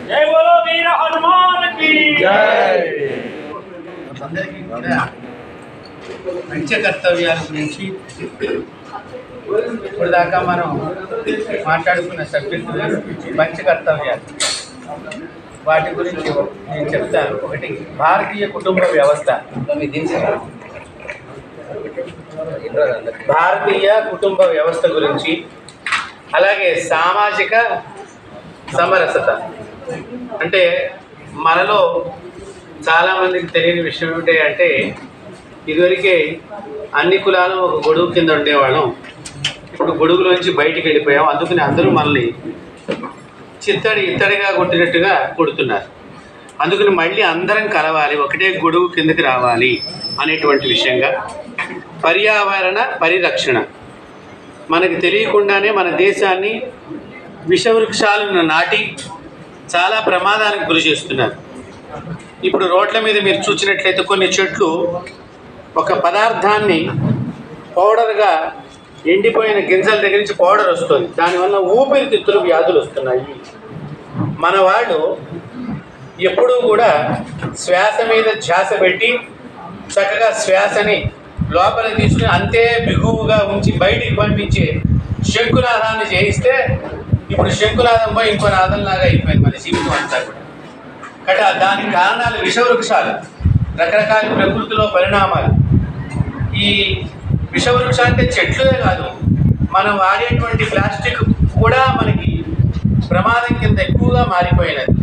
జై బోలో వీర హనుమాన్ కి జై. అందరికీ కూడా పంచ కర్తవ్యాల గురించి ఇప్పుడు దాకా మనం మాట్లాడుకున్న సబ్జెక్టు పంచ కర్తవ్యాలు. వాటి గురించి నేను చెప్తాను. ఒకటి, భారతీయ కుటుంబ వ్యవస్థ. భారతీయ కుటుంబ వ్యవస్థ గురించి, అలాగే సామాజిక సమరసత. అంటే మనలో చాలామందికి తెలియని విషయం ఏమిటి అంటే, ఇదివరకే అన్ని కులాలు ఒక గొడుగు కింద ఉండేవాళ్ళం. ఇప్పుడు గొడుగులోంచి బయటికి వెళ్ళిపోయాం. అందుకని అందరూ మనల్ని ఇత్తడిగా కొట్టినట్టుగా కొడుతున్నారు. అందుకని మళ్ళీ అందరం కలవాలి, ఒకటే గొడుగు కిందకి రావాలి అనేటువంటి విషయంగా పర్యావరణ పరిరక్షణ. మనకి తెలియకుండానే మన దేశాన్ని విషవృక్షాలను నాటి చాలా ప్రమాదానికి గురి చేస్తున్నారు. ఇప్పుడు రోడ్ల మీద మీరు చూసినట్లయితే కొన్ని చెట్లు ఒక పదార్థాన్ని పౌడర్గా, ఎండిపోయిన గింజల దగ్గర నుంచి పౌడర్ వస్తుంది. దానివల్ల ఊపిరితిత్తులు వ్యాధులు వస్తున్నాయి. మన వాళ్ళు ఎప్పుడూ కూడా శ్వాస మీద ధ్యాస పెట్టి చక్కగా శ్వాసని లోపల తీసుకుని అంతే బిగువుగా ఉంచి బయటికి పంపించే శంకునాదాన్ని చేయిస్తే ఇప్పుడు శంకునాదం పోయి ఇంకో నాదంలాగా అయిపోయింది మన జీవితం అంతా కూడా. అంటే దానికి కారణాలు విషవృక్షాలు, రకరకాల ప్రకృతిలో పరిణామాలు. ఈ విషవృక్ష అంటే చెట్లే కాదు, మనం వాడేటువంటి ప్లాస్టిక్ కూడా మనకి ప్రమాదం కింద ఎక్కువగా మారిపోయినది.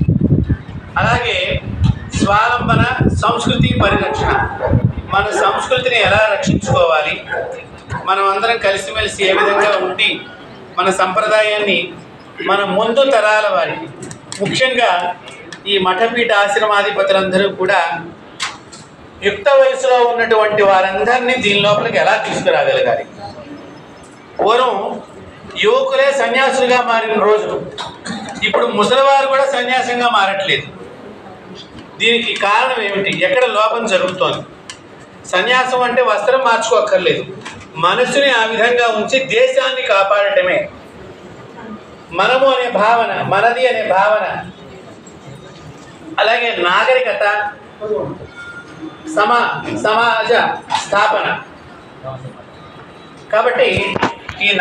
అలాగే స్వావలంబన సంస్కృతి పరిరక్షణ. మన సంస్కృతిని ఎలా రక్షించుకోవాలి, మనం అందరం కలిసిమెలిసి ఏ విధంగా ఉండి మన సంప్రదాయాన్ని మన ముందు తరాల వారికి, ముఖ్యంగా ఈ మఠపీఠ ఆశ్రమాధిపతులందరూ కూడా యుక్త వయసులో ఉన్నటువంటి వారందరినీ దీని లోపలికి ఎలా తీసుకురాగలగాలి. పూర్వం యువకులే సన్యాసులుగా మారిన రోజు, ఇప్పుడు ముసలివారు కూడా సన్యాసంగా మారట్లేదు. దీనికి కారణం ఏమిటి? ఎక్కడ లోపం జరుగుతోంది? సన్యాసం అంటే వస్త్రం మార్చుకోక్కర్లేదు, మనసుని ఆ విధంగా ఉంచి దేశాన్ని కాపాడటమే. మనము అనే భావన, మనది అనే భావన, అలాగే నాగరికత, సమాజ స్థాపన. కాబట్టి